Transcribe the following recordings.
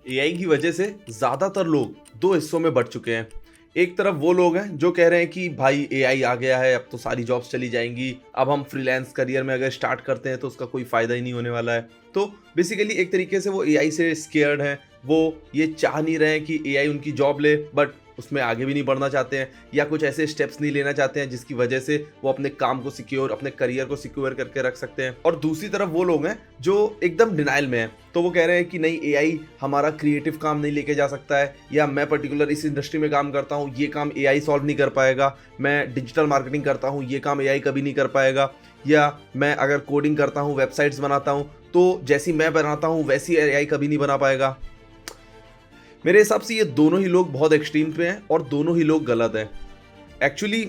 AI की वजह से ज़्यादातर लोग दो हिस्सों में बँट चुके हैं। एक तरफ वो लोग हैं जो कह रहे हैं कि भाई एआई आ गया है, अब तो सारी जॉब्स चली जाएँगी, अब हम फ्रीलांस करियर में अगर स्टार्ट करते हैं तो उसका कोई फ़ायदा ही नहीं होने वाला है। तो बेसिकली एक तरीके से वो एआई से स्केयर्ड हैं, वो ये चाह नहीं रहे हैं कि एआई उनकी जॉब ले, बट उसमें आगे भी नहीं बढ़ना चाहते हैं या कुछ ऐसे स्टेप्स नहीं लेना चाहते हैं जिसकी वजह से वो अपने काम को सिक्योर, अपने करियर को सिक्योर करके रख सकते हैं। और दूसरी तरफ वो लोग हैं जो एकदम डिनाइल में हैं, तो वो कह रहे हैं कि नहीं, एआई हमारा क्रिएटिव काम नहीं लेके जा सकता है, या मैं पर्टिकुलर इस इंडस्ट्री में काम करता हूँ, ये काम एआई सॉल्व नहीं कर पाएगा, मैं डिजिटल मार्केटिंग करता हूँ, ये काम एआई कभी नहीं कर पाएगा, या मैं अगर कोडिंग करता हूँ, वेबसाइट्स बनाता हूँ, तो जैसी मैं बनाता हूँ वैसी एआई कभी नहीं बना पाएगा। मेरे हिसाब से ये दोनों ही लोग बहुत एक्सट्रीम पे हैं और दोनों ही लोग गलत हैं। एक्चुअली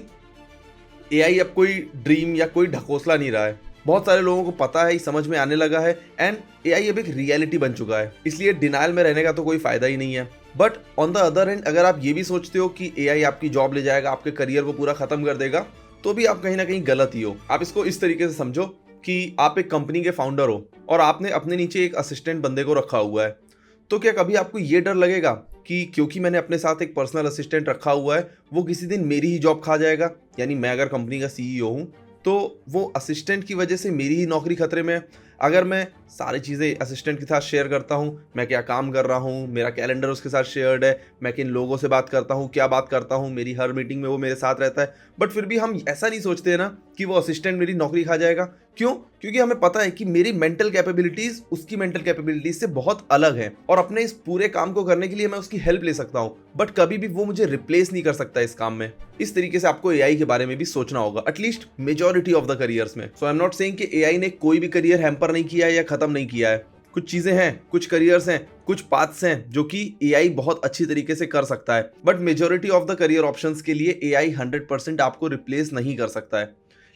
एआई अब कोई ड्रीम या कोई ढकोसला नहीं रहा है। बहुत सारे लोगों को पता है, समझ में आने लगा है, एंड एआई अब एक रियलिटी बन चुका है। इसलिए डिनाइल में रहने का तो कोई फायदा ही नहीं है। But on the other hand, अगर आप ये भी सोचते हो कि एआई आपकी जॉब ले जाएगा, आपके करियर को पूरा खत्म कर देगा, तो भी आप कहीं ना कहीं गलत ही हो। आप इसको इस तरीके से समझो कि आप एक कंपनी के फाउंडर हो और आपने अपने नीचे एक असिस्टेंट बंदे को रखा हुआ है। तो क्या कभी आपको ये डर लगेगा कि क्योंकि मैंने अपने साथ एक पर्सनल असिस्टेंट रखा हुआ है, वो किसी दिन मेरी ही जॉब खा जाएगा? यानी मैं अगर कंपनी का सीईओ हूँ तो वो असिस्टेंट की वजह से मेरी ही नौकरी खतरे में है। अगर मैं सारी चीज़ें असिस्टेंट के साथ शेयर करता हूँ, मैं क्या काम कर रहा हूँ, मेरा कैलेंडर उसके साथ शेयर्ड है, मैं किन लोगों से बात करता हूँ, क्या बात करता हूँ, मेरी हर मीटिंग में वो मेरे साथ रहता है, बट फिर भी हम ऐसा नहीं सोचते हैं ना कि वो असिस्टेंट मेरी नौकरी खा जाएगा। क्यों? क्योंकि हमें पता है कि मेरी मेंटल कैपेबिलिटीज उसकी मेंटल कैपेबिलिटीज से बहुत अलग है और अपने इस पूरे काम को करने के लिए मैं उसकी हेल्प ले सकता हूँ, बट कभी भी वो मुझे रिप्लेस नहीं कर सकता इस काम में। इस तरीके से आपको एआई के बारे में भी सोचना होगा, at least majority of the careers में। सो आई एम नॉट सेइंग कि एआई ने कोई भी करियर हैम्पर नहीं किया है या खत्म नहीं किया है। कुछ चीजें हैं, कुछ करियर्स हैं, कुछ पाथ्स हैं जो कि एआई बहुत अच्छी तरीके से कर सकता है, but majority of the career options के लिए एआई 100% आपको रिप्लेस नहीं कर सकता है।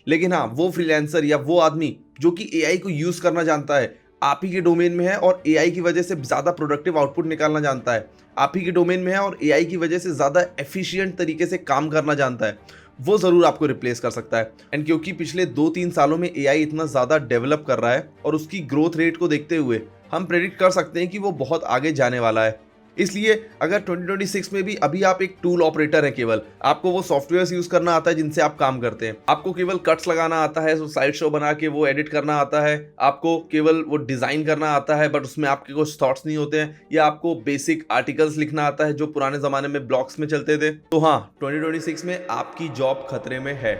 लेकिन हाँ, वो फ्रीलांसर या वो आदमी जो कि एआई को यूज करना जानता है, आप ही के डोमेन में है और एआई की वजह से ज्यादा प्रोडक्टिव आउटपुट निकालना जानता है, आप ही के डोमेन में है और एआई की वजह से ज्यादा एफिशिएंट तरीके से काम करना जानता है, वो जरूर आपको रिप्लेस कर सकता है। एंड क्योंकि पिछले 2-3 सालों में एआई इतना ज्यादा डेवलप कर रहा है और उसकी ग्रोथ रेट को देखते हुए हम प्रेडिक्ट कर सकते हैं कि वो बहुत आगे जाने वाला है। इसलिए अगर 2026 में भी अभी आप एक टूल ऑपरेटर हैं, केवल आपको वो सॉफ्टवेयर्स यूज करना आता है जिनसे आप काम करते हैं, आपको केवल कट्स लगाना आता है, साइड शो बना के वो एडिट करना आता है, आपको केवल वो डिजाइन करना आता है बट उसमें आपके कुछ थॉट्स नहीं होते हैं, या आपको बेसिक आर्टिकल्स लिखना आता है जो पुराने जमाने में ब्लॉग्स में चलते थे, तो हाँ, 2026 में आपकी जॉब खतरे में है।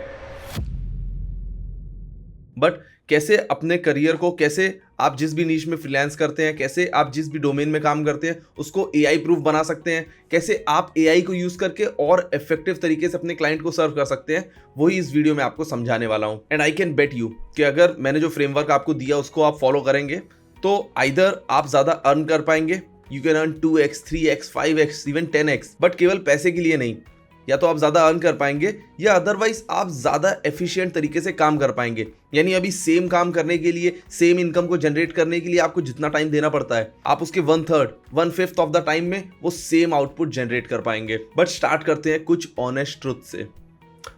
बट कैसे अपने करियर को, कैसे आप जिस भी नीश में फ्रीलांस करते हैं, कैसे आप जिस भी डोमेन में काम करते हैं उसको एआई प्रूफ बना सकते हैं, कैसे आप एआई को यूज करके और इफेक्टिव तरीके से अपने क्लाइंट को सर्व कर सकते हैं, वही इस वीडियो में आपको समझाने वाला हूं। And I can bet you कि अगर मैंने जो फ्रेमवर्क आपको दिया उसको आप फॉलो करेंगे तो आइदर आप ज्यादा अर्न कर पाएंगे, you can earn 2x 3x 5x even 10x, but केवल पैसे के लिए नहीं। या तो आप ज्यादा अर्न कर पाएंगे या अदरवाइज आप ज्यादा एफिशिएंट तरीके से काम कर पाएंगे। यानी अभी सेम काम करने के लिए, सेम इनकम को जनरेट करने के लिए आपको जितना टाइम देना पड़ता है, आप उसके 1/3 1/5 ऑफ द टाइम में वो सेम आउटपुट जनरेट कर पाएंगे। बट स्टार्ट करते हैं कुछ ऑनेस्ट ट्रुथ से।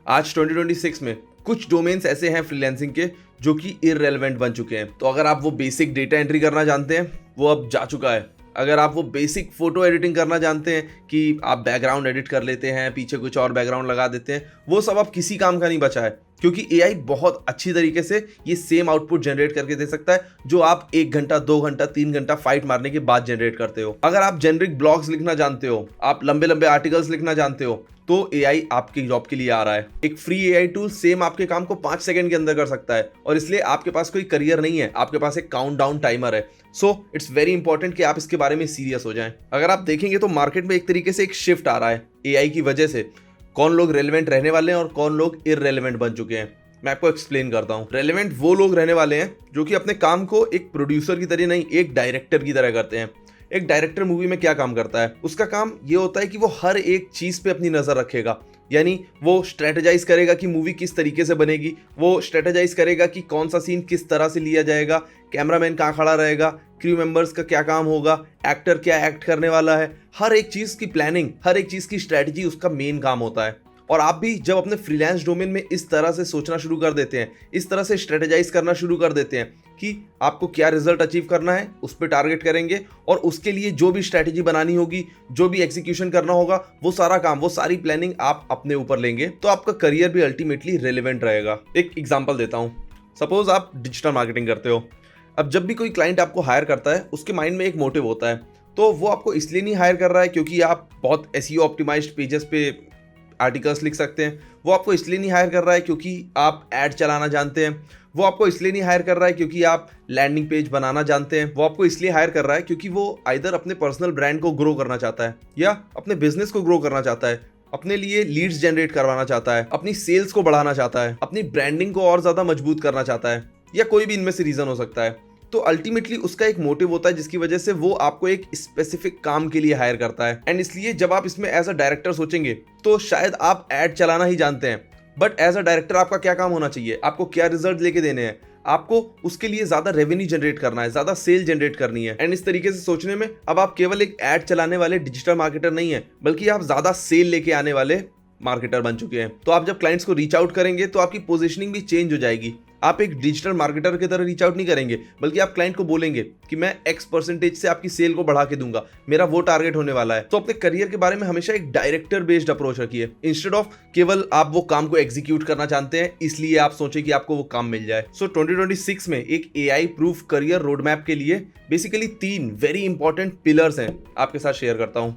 आज 2026 में कुछ डोमेन्स ऐसे हैं फ्रीलांसिंग के जो कि इररेलेवेंट बन चुके हैं। तो अगर आप वो बेसिक डेटा एंट्री करना जानते हैं, वो अब जा चुका है। अगर आप वो बेसिक फोटो एडिटिंग करना जानते हैं कि आप बैकग्राउंड एडिट कर लेते हैं, पीछे कुछ और बैकग्राउंड लगा देते हैं, वो सब अब किसी काम का नहीं बचा है, क्योंकि एआई बहुत अच्छी तरीके से ये सेम आउटपुट जनरेट करके दे सकता है जो आप 1 घंटा 2 घंटा 3 घंटा फाइट मारने के बाद जनरेट करते हो। अगर आप जेनरिक ब्लॉग्स लिखना जानते हो, आप लंबे लंबे आर्टिकल्स लिखना जानते हो, तो एआई आपकी जॉब के लिए आ रहा है। एक फ्री एआई टूल सेम आपके काम को 5 सेकंड के अंदर कर सकता है, और इसलिए आपके पास कोई करियर नहीं है, आपके पास एक काउंटडाउन टाइमर है। सो इट्स वेरी इंपॉर्टेंट कि आप इसके बारे में सीरियस हो जाएं। अगर आप देखेंगे तो मार्केट में एक तरीके से एक शिफ्ट आ रहा है एआई की वजह से। कौन लोग रेलेवेंट रहने वाले हैं और कौन लोग इररेलेवेंट बन चुके हैं, मैं आपको एक्सप्लेन करता हूं। रेलेवेंट वो लोग रहने वाले हैं जो कि अपने काम को एक प्रोड्यूसर की तरह नहीं, एक डायरेक्टर की तरह करते हैं। एक डायरेक्टर मूवी में क्या काम करता है? उसका काम ये होता है कि वो हर एक चीज पे अपनी नजर रखेगा। यानी वो स्ट्रेटेजाइज करेगा कि मूवी किस तरीके से बनेगी, वो स्ट्रेटेजाइज करेगा कि कौन सा सीन किस तरह से लिया जाएगा, कैमरामैन कहाँ खड़ा रहेगा, क्रू मेंबर्स का क्या काम होगा, एक्टर क्या एक्ट करने वाला है, हर एक चीज की प्लानिंग, हर एक चीज की स्ट्रेटेजी उसका मेन काम होता है। और आप भी जब अपने फ्रीलांस डोमेन में इस तरह से सोचना शुरू कर देते हैं, इस तरह से स्ट्रेटेजाइज करना शुरू कर देते हैं कि आपको क्या रिजल्ट अचीव करना है, उस पर टारगेट करेंगे और उसके लिए जो भी स्ट्रेटेजी बनानी होगी, जो भी एग्जीक्यूशन करना होगा, वो सारा काम, वो सारी प्लानिंग आप अपने ऊपर लेंगे, तो आपका करियर भी अल्टीमेटली रेलिवेंट रहेगा। एक एग्जांपल देता हूं, सपोज आप डिजिटल मार्केटिंग करते हो। अब जब भी कोई क्लाइंट आपको हायर करता है, उसके माइंड में एक मोटिव होता है, तो वो आपको इसलिए नहीं हायर कर रहा है क्योंकि आप बहुत एसईओ ऑप्टिमाइज्ड पेजेस पे आर्टिकल्स लिख सकते हैं, वो आपको इसलिए नहीं हायर कर रहा है क्योंकि आप ऐड चलाना जानते हैं, वो आपको इसलिए नहीं हायर कर रहा है क्योंकि आप लैंडिंग पेज बनाना जानते हैं, वो आपको इसलिए हायर कर रहा है क्योंकि वो आइदर अपने पर्सनल ब्रांड को ग्रो करना चाहता है या अपने बिजनेस को ग्रो करना चाहता है, अपने लिए लीड्स जनरेट करवाना चाहता है, अपनी सेल्स को बढ़ाना चाहता है, अपनी ब्रांडिंग को और ज्यादा मजबूत करना चाहता है, या कोई भी इनमें से रीजन हो सकता है। तो अल्टीमेटली उसका एक मोटिव होता है जिसकी वजह से वो आपको एक स्पेसिफिक काम के लिए हायर करता है। एंड इसलिए जब आप इसमें एज अ डायरेक्टर सोचेंगे तो शायद आप एड चलाना ही जानते हैं, बट एज अ डायरेक्टर आपका क्या काम होना चाहिए, आपको क्या रिजल्ट लेके देने हैं, आपको उसके लिए ज्यादा रेवेन्यू जनरेट करना है, ज्यादा सेल जनरेट करनी है। एंड इस तरीके से सोचने में अब आप केवल एक एड चलाने वाले डिजिटल मार्केटर नहीं है, बल्कि आप ज्यादा सेल लेके आने वाले मार्केटर बन चुके हैं। तो आप जब क्लाइंट्स को रीच आउट करेंगे तो आपकी पोजीशनिंग भी चेंज हो जाएगी। आप एक डिजिटल मार्केटर की तरह रीच आउट नहीं करेंगे, बल्कि आप क्लाइंट को बोलेंगे कि मैं X% से आपकी सेल को बढ़ा के दूंगा, मेरा वो टारगेट होने वाला है। तो अपने करियर के बारे में हमेशा एक डायरेक्टर बेस्ड अप्रोच रखिए, इंस्टेड ऑफ केवल आप वो काम को एग्जीक्यूट करना जानते हैं इसलिए आप सोचे कि आपको वो काम मिल जाए। सो 2026 में एक AI प्रूफ करियर रोडमैप के लिए बेसिकली 3 वेरी इंपॉर्टेंट पिलर्स हैं, आपके साथ शेयर करता हूं।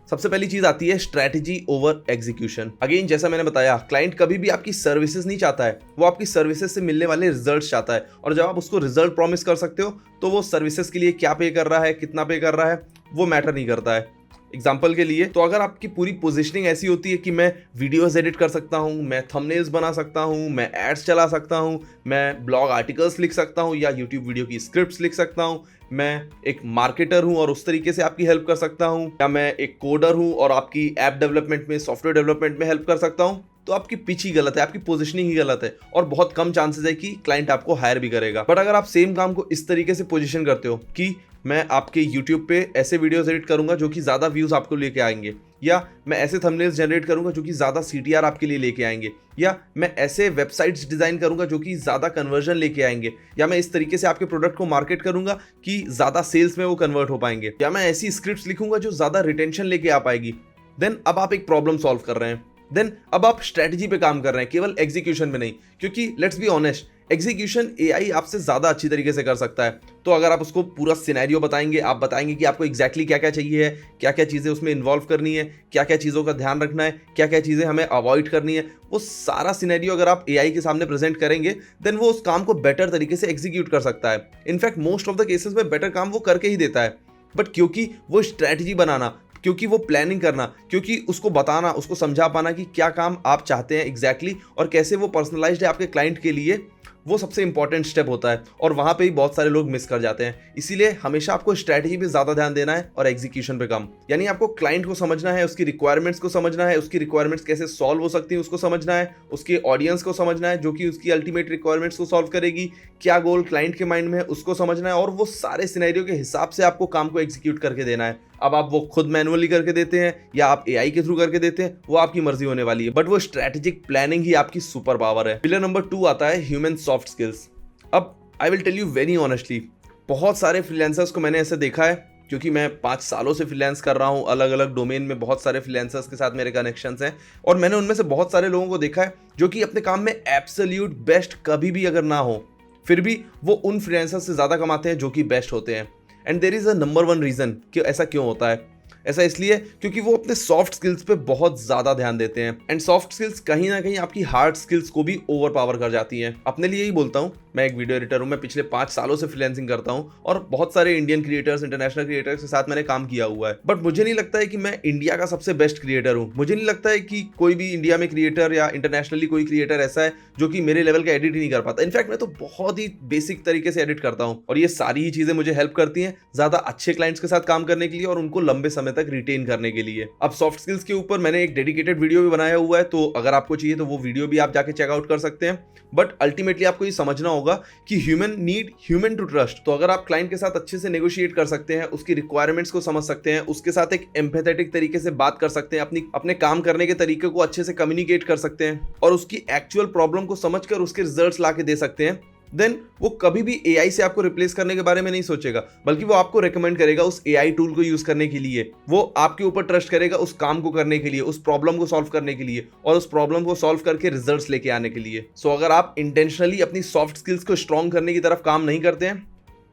सबसे पहली चीज आती है स्ट्रैटेजी ओवर एग्जीक्यूशन। अगेन जैसा मैंने बताया, क्लाइंट कभी भी आपकी सर्विसेज नहीं चाहता है, वो आपकी सर्विसेज से मिलने वाले रिजल्ट्स चाहता है। और जब आप उसको रिजल्ट प्रॉमिस कर सकते हो तो वो सर्विसेज के लिए क्या पे कर रहा है, कितना पे कर रहा है, वो मैटर नहीं करता है। एग्जाम्पल के लिए, तो अगर आपकी पूरी पोजीशनिंग ऐसी होती है कि मैं वीडियोस एडिट कर सकता हूं, मैं थंबनेल्स बना सकता हूं, मैं एड्स चला सकता हूं, मैं ब्लॉग आर्टिकल्स लिख सकता हूं या यूट्यूब वीडियो की स्क्रिप्ट्स लिख सकता हूं, मैं एक मार्केटर हूं और उस तरीके से आपकी हेल्प कर सकता हूं, या मैं एक कोडर हूं और आपकी ऐप डेवलपमेंट में, सॉफ्टवेयर डेवलपमेंट में हेल्प कर सकता हूं, तो आपकी पिच ही गलत है, आपकी पोजीशनिंग ही गलत है और बहुत कम चांसेस है कि क्लाइंट आपको हायर भी करेगा। बट अगर आप सेम काम को इस तरीके से पोजीशन करते हो कि मैं आपके YouTube पे ऐसे वीडियोस एडिट करूंगा जो कि ज्यादा व्यूज आपको लेके आएंगे, या मैं ऐसे थंबनेल्स जनरेट करूंगा जो कि ज्यादा CTR आपके लिए लेके आएंगे, या मैं ऐसे वेबसाइट्स डिजाइन करूंगा जो कि ज्यादा कन्वर्जन लेके आएंगे, या मैं इस तरीके से आपके प्रोडक्ट को मार्केट करूंगा कि ज्यादा सेल्स में वो कन्वर्ट हो पाएंगे, या मैं ऐसी स्क्रिप्ट्स लिखूंगा जो ज्यादा रिटेंशन लेके आ पाएगी, देन अब आप एक प्रॉब्लम सॉल्व कर रहे हैं। देन अब आप स्ट्रेटजी पे काम कर रहे हैं, केवल एग्जीक्यूशन में नहीं। क्योंकि let's be honest, execution AI आपसे ज्यादा अच्छी तरीके से कर सकता है। तो अगर आप उसको पूरा सिनेरियो बताएंगे, आप बताएंगे कि आपको एग्जैक्टली क्या क्या चाहिए है, क्या क्या चीजें उसमें इन्वॉल्व करनी है, क्या क्या चीजों का ध्यान रखना है, क्या क्या चीजें हमें अवॉइड करनी है, वो सारा सिनेरियो अगर आप AI के सामने प्रेजेंट करेंगे, देन वो उस काम को बेटर तरीके से एग्जीक्यूट कर सकता है। In fact most of the cases में बेटर काम वो करके ही देता है। बट क्योंकि वो स्ट्रैटेजी बनाना, क्योंकि वो प्लानिंग करना, क्योंकि उसको बताना, उसको समझा पाना कि क्या काम आप चाहते हैं एग्जैक्टली और कैसे वो पर्सनलाइज्ड है आपके क्लाइंट के लिए, वो सबसे इंपॉर्टेंट स्टेप होता है। और वहां पे ही बहुत सारे लोग मिस कर जाते हैं। इसीलिए हमेशा आपको स्ट्रैटेजी पे ज्यादा ध्यान देना है और एग्जीक्यूशन पे कम। यानी आपको क्लाइंट को समझना है, उसकी रिक्वायरमेंट्स को समझना है, उसकी रिक्वायरमेंट्स कैसे सॉल्व हो सकती है उसको समझना है, उसके ऑडियंस को समझना है जो कि उसकी अल्टीमेट रिक्वायरमेंट्स को सॉल्व करेगी, क्या गोल क्लाइंट के माइंड में है उसको समझना है, और वो सारे सिनेरियो के हिसाब से आपको काम को एग्जीक्यूट करके देना है। अब आप वो खुद मैनुअली करके देते हैं या आप AI के थ्रू करके देते हैं, वो आपकी मर्जी होने वाली है, बट वो स्ट्रैटेजिक प्लानिंग ही आपकी सुपर पावर है। पिलर नंबर 2 आता है ह्यूमन सॉफ्ट स्किल्स। अब I will tell you very honestly, बहुत सारे फ्रीलांसर्स को मैंने ऐसे देखा है, क्योंकि मैं 5 सालों से फ्रीलांस कर रहा हूँ, अलग अलग डोमेन में बहुत सारे फ्रीलांसर्स के साथ मेरे कनेक्शंस हैं, और मैंने उनमें से बहुत सारे लोगों को देखा है जो कि अपने काम में एब्सोल्यूट बेस्ट कभी भी अगर ना हो, फिर भी वो उन फ्रीलांसर्स से ज़्यादा कमाते हैं जो कि बेस्ट होते हैं। And there is a number 1 reason कि ऐसा क्यों होता है। ऐसा इसलिए क्योंकि वो अपने सॉफ्ट स्किल्स पे बहुत ज्यादा ध्यान देते हैं। एंड सॉफ्ट स्किल्स कहीं ना कहीं आपकी हार्ड स्किल्स को भी ओवर पावर कर जाती हैं। अपने लिए ही बोलता हूँ, मैं एक वीडियो एडिटर हूँ, मैं पिछले 5 सालों से फ्रीलांसिंग करता हूँ और बहुत सारे इंडियन क्रिएटर्स, इंटरनेशनल क्रिएटर्स के साथ मैंने काम किया हुआ है। बट मुझे नहीं लगता है कि मैं इंडिया का सबसे बेस्ट क्रिएटर हूँ। मुझे नहीं लगता है कि कोई भी इंडिया में क्रिएटर या इंटरनेशनली कोई क्रिएटर ऐसा है जो कि मेरे लेवल का एडिट ही नहीं कर पाता। इनफैक्ट मैं तो बहुत ही बेसिक तरीके से एडिट करता हूँ, और ये सारी ही चीजें मुझे हेल्प करती हैं ज्यादा अच्छे क्लाइंट्स के साथ काम करने के लिए और उनको लंबे समय तक रिटेन करने के लिए। अब सॉफ्ट स्किल्स के ऊपर मैंने एक डेडिकेटेड वीडियो भी बनाया हुआ है, तो अगर आपको चाहिए तो वो वीडियो भी आप जाके चेकआउट कर सकते हैं। बट अल्टीमेटली आपको ये समझना होगा होगा कि human need human to trust. तो अगर आप क्लाइंट के साथ अच्छे से नेगोशिएट कर सकते हैं, उसकी रिक्वायरमेंट्स को समझ सकते हैं, उसके साथ एक एम्पैथेटिक तरीके से बात कर सकते हैं, अपने काम करने के तरीके को अच्छे से कम्युनिकेट कर सकते हैं और उसकी एक्चुअल प्रॉब्लम को समझकर उसके रिजल्ट्स ला के दे सकते हैं, देन वो कभी भी एआई से आपको रिप्लेस करने के बारे में नहीं सोचेगा, बल्कि वो आपको रेकमेंड करेगा उस एआई टूल को यूज करने के लिए। वो आपके ऊपर ट्रस्ट करेगा उस काम को करने के लिए, उस प्रॉब्लम को सॉल्व करने के लिए और उस प्रॉब्लम को सॉल्व करके रिजल्ट्स लेके आने के लिए। सो अगर आप इंटेंशनली अपनी सॉफ्ट स्किल्स को स्ट्रॉन्ग करने की तरफ काम नहीं करते हैं,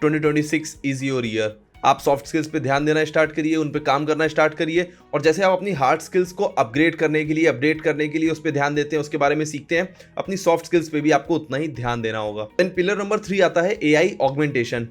2026 इज योर ईयर। आप सॉफ्ट स्किल्स पे ध्यान देना स्टार्ट करिए, उन पे काम करना स्टार्ट करिए और जैसे आप अपनी हार्ड स्किल्स को अपग्रेड करने के लिए, अपडेट करने के लिए उस पे ध्यान देते हैं, उसके बारे में सीखते हैं, अपनी सॉफ्ट स्किल्स पे भी आपको उतना ही ध्यान देना होगा। देन पिलर नंबर 3 आता है एआई ऑगमेंटेशन।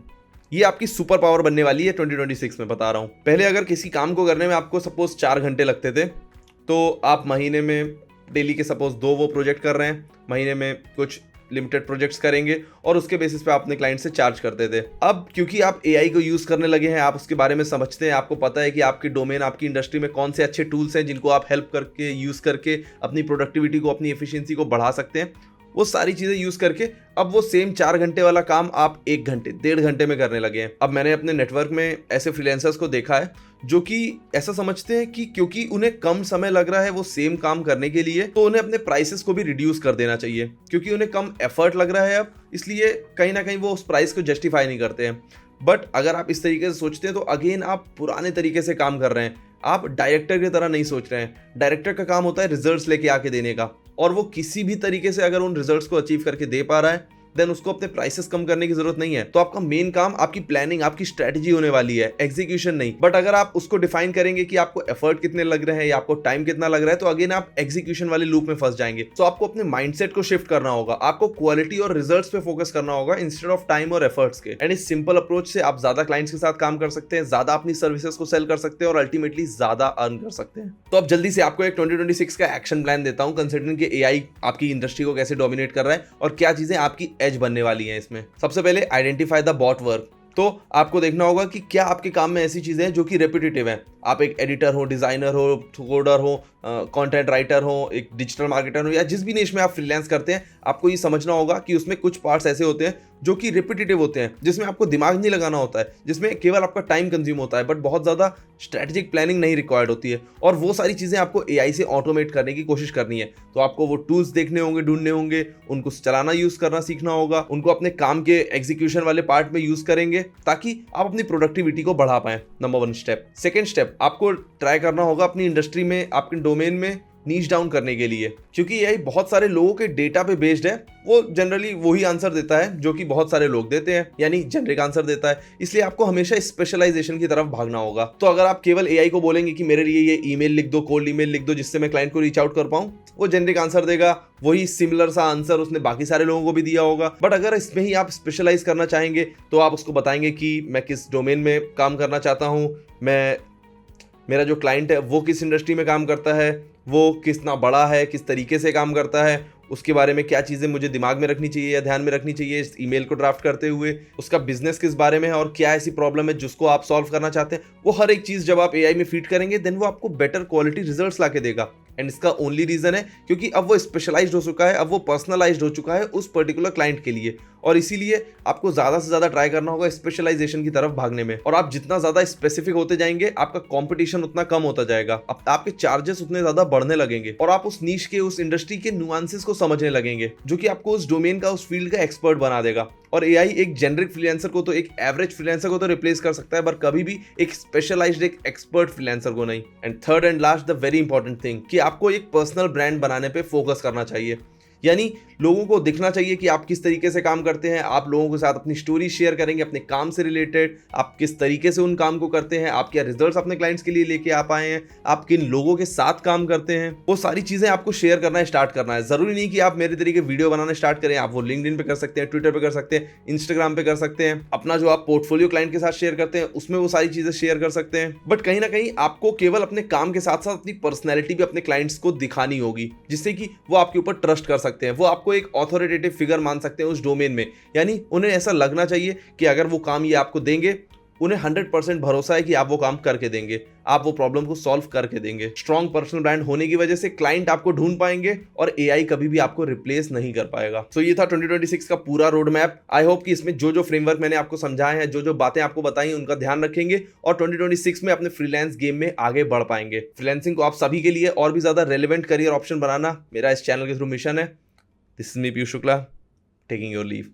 ये आपकी सुपर पावर बनने वाली है 2026 में, बता रहा हूँ। पहले अगर किसी काम को करने में आपको सपोज 4 घंटे लगते थे, तो आप महीने में डेली के सपोज 2 वो प्रोजेक्ट कर रहे हैं, महीने में कुछ लिमिटेड प्रोजेक्ट्स करेंगे और उसके बेसिस पे अपने क्लाइंट से चार्ज करते थे। अब क्योंकि आप एआई को यूज करने लगे हैं, आप उसके बारे में समझते हैं, आपको पता है कि आपकी डोमेन, आपकी इंडस्ट्री में कौन से अच्छे टूल्स हैं जिनको आप हेल्प करके यूज करके अपनी प्रोडक्टिविटी को, अपनी एफिशिएंसी को बढ़ा सकते हैं, वो सारी चीजें यूज करके अब वो सेम 4 घंटे वाला काम आप 1 घंटे, 1.5 घंटे में करने लगे हैं। अब मैंने अपने नेटवर्क में ऐसे फ्रीलांसर्स को देखा है जो कि ऐसा समझते हैं कि क्योंकि उन्हें कम समय लग रहा है वो सेम काम करने के लिए, तो उन्हें अपने प्राइसेस को भी रिड्यूस कर देना चाहिए, क्योंकि उन्हें कम एफर्ट लग रहा है अब, इसलिए कहीं ना कहीं वो उस प्राइस को जस्टिफाई नहीं करते हैं। बट अगर आप इस तरीके से सोचते हैं तो अगेन आप पुराने तरीके से काम कर रहे हैं, आप डायरेक्टर की तरह नहीं सोच रहे हैं। डायरेक्टर का काम होता है रिजल्ट्स लेके आके देने का, और वो किसी भी तरीके से अगर उन रिजल्ट्स को अचीव करके दे पा रहा है, देन उसको अपने प्राइसेस कम करने की जरूरत नहीं है। तो आपका मेन काम आपकी प्लानिंग, आपकी स्ट्रेटजी होने वाली है, एग्जीक्यूशन नहीं। बट अगर आप उसको डिफाइन करेंगे कि आपको एफर्ट कितने लग रहे हैं या आपको टाइम कितना लग रहा है, तो अगेन आप एग्जीक्यूशन वाले लूप में फंस जाएंगे। तो आपको अपने माइंडसेट को शिफ्ट करना होगा, आपको क्वालिटी और रिजल्ट्स पे फोकस करना होगा इंस्टेड ऑफ टाइम और एफर्ट्स के। एंड इस सिंपल अप्रोच से आप ज्यादा क्लाइंट्स के साथ काम कर सकते हैं, ज्यादा अपनी सर्विसेज को सेल कर सकते हैं और अल्टीमेटली ज्यादा अर्न कर सकते हैं। तो अब जल्दी से आपको एक 2026 का एक्शन प्लान देता हूं, कंसिडरिंग कि एआई आपकी इंडस्ट्री को कैसे डोमिनेट कर रहा है और क्या चीजें आपकी एज बनने वाली हैं इसमें। सबसे पहले आइडेंटिफाई द बॉट वर्क। तो आपको देखना होगा कि क्या आपके काम में ऐसी चीजें हैं जो कि रेपिटेटिव हैं। आप एक एडिटर हो, डिजाइनर हो, कोडर हो, कंटेंट राइटर हो, एक डिजिटल मार्केटर हो, या जिस भी निश में आप फ्रीलांस करते हैं, आपको ये समझना होगा कि उसमें कुछ पार्ट्स ऐसे होते हैं जो कि रिपीटेटिव होते हैं, जिसमें आपको दिमाग नहीं लगाना होता है, जिसमें केवल आपका टाइम कंज्यूम होता है, बट बहुत ज़्यादा स्ट्रेटेजिक प्लानिंग नहीं रिक्वायर्ड होती है। और वो सारी चीज़ें आपको एआई से ऑटोमेट करने की कोशिश करनी है। तो आपको वो टूल्स देखने होंगे, ढूंढने होंगे, उनको चलाना, यूज़ करना सीखना होगा, उनको अपने काम के एग्जीक्यूशन वाले पार्ट में यूज़ करेंगे ताकि आप अपनी प्रोडक्टिविटी को बढ़ा पाएं। Number 1 step. सेकेंड स्टेप, आपको ट्राई करना होगा अपनी इंडस्ट्री में, आपके डोमेन में नीच डाउन करने के लिए, क्योंकि एआई बहुत सारे लोगों के डेटा पे बेस्ड है। वो जनरली वही आंसर देता है जो कि बहुत सारे लोग देते हैं, यानी जेनरिक आंसर देता है। इसलिए आपको हमेशा स्पेशलाइजेशन की तरफ भागना होगा। तो अगर आप केवल एआई को बोलेंगे कि मेरे लिए ये ईमेल लिख दो, कोल्ड ईमेल लिख दो जिससे मैं क्लाइंट को रीच आउट कर पाऊं, वो जेनरिक आंसर देगा। वही सिमिलर सा आंसर उसने बाकी सारे लोगों को भी दिया होगा। बट अगर इसमें ही आप स्पेशलाइज करना चाहेंगे तो आप उसको बताएंगे कि मैं किस डोमेन में काम करना चाहता हूँ, मेरा जो क्लाइंट है वो किस इंडस्ट्री में काम करता है, वो कितना बड़ा है, किस तरीके से काम करता है, उसके बारे में क्या चीज़ें मुझे दिमाग में रखनी चाहिए या ध्यान में रखनी चाहिए इस ईमेल को ड्राफ्ट करते हुए, उसका बिजनेस किस बारे में है और क्या ऐसी प्रॉब्लम है जिसको आप सॉल्व करना चाहते हैं। वो हर एक चीज़ जब आप एआई में फीड करेंगे, देन वो आपको बेटर क्वालिटी रिजल्ट्स ला के देगा। एंड इसका ओनली रीजन है क्योंकि अब वो स्पेशलाइज्ड हो चुका है, अब वो पर्सनलाइज्ड हो चुका है उस पर्टिकुलर क्लाइंट के लिए। और इसीलिए आपको ज़्यादा से ज़्यादा ट्राई करना होगा स्पेशलाइजेशन की तरफ भागने में। और आप जितना ज़्यादा स्पेसिफिक होते जाएंगे, आपका कंपटीशन उतना कम होता जाएगा, आपके चार्जेस उतने ज़्यादा बढ़ने लगेंगे और आप उस नीश के, उस इंडस्ट्री के नुआंसेस को समझने लगेंगे, जो कि आपको उस डोमेन का, उस फील्ड का एक्सपर्ट बना देगा। और एआई एक जेनरिक फ्रीलांसर को तो, एक एवरेज फ्रीलांसर को तो रिप्लेस कर सकता है, पर कभी भी एक स्पेशलाइज्ड, एक एक्सपर्ट फ्रीलांसर को नहीं। And third and last, the very important thing, कि आपको एक पर्सनल ब्रांड बनाने पे फोकस करना चाहिए। यानी लोगों को दिखना चाहिए कि आप किस तरीके से काम करते हैं, आप लोगों के साथ अपनी स्टोरी शेयर करेंगे अपने काम से रिलेटेड, आप किस तरीके से उन काम को करते हैं, आप क्या रिजल्ट्स अपने क्लाइंट्स के लिए लेके आ पाए हैं, आप किन लोगों के साथ काम करते हैं, वो सारी चीजें आपको शेयर करना स्टार्ट करना है। जरूरी नहीं कि आप मेरे तरीके वीडियो बनाना स्टार्ट करें, आप वो लिंक्डइन पे कर सकते हैं, ट्विटर पे कर सकते हैं, इंस्टाग्राम पे कर सकते हैं, अपना जो आप पोर्टफोलियो क्लाइंट के साथ शेयर करते हैं उसमें वो सारी चीजें शेयर कर सकते हैं। बट कहीं ना कहीं आपको केवल अपने काम के साथ साथ अपनी पर्सनैलिटी भी अपने क्लाइंट्स को दिखानी होगी, जिससे कि वो आपके ऊपर ट्रस्ट कर सकते हैं, वो आपको एक ऑथोरिटेटिव फिगर मान सकते हैं उस डोमेन में। यानी उन्हें ऐसा लगना चाहिए कि अगर वो काम ये आपको देंगे, उन्हें 100% भरोसा है कि आप वो काम करके देंगे, आप वो प्रॉब्लम को सॉल्व करके देंगे। स्ट्रॉन्ग पर्सनल ब्रांड होने की वजह से क्लाइंट आपको ढूंढ पाएंगे और एआई कभी भी आपको रिप्लेस नहीं कर पाएगा। सो ये था 2026 का पूरा रोड मैप। आई होप कि इसमें जो जो फ्रेमवर्क मैंने आपको समझाए हैं, जो जो बातें आपको बताई, उनका ध्यान रखेंगे और 2026 में अपने फ्रीलांस गेम में आगे बढ़ पाएंगे। फ्रीलांसिंग को आप सभी के लिए और भी ज्यादा रेलेवेंट करियर ऑप्शन बनाना मेरा इस चैनल के थ्रू मिशन है। This is me Piyush Shukla, taking your leave.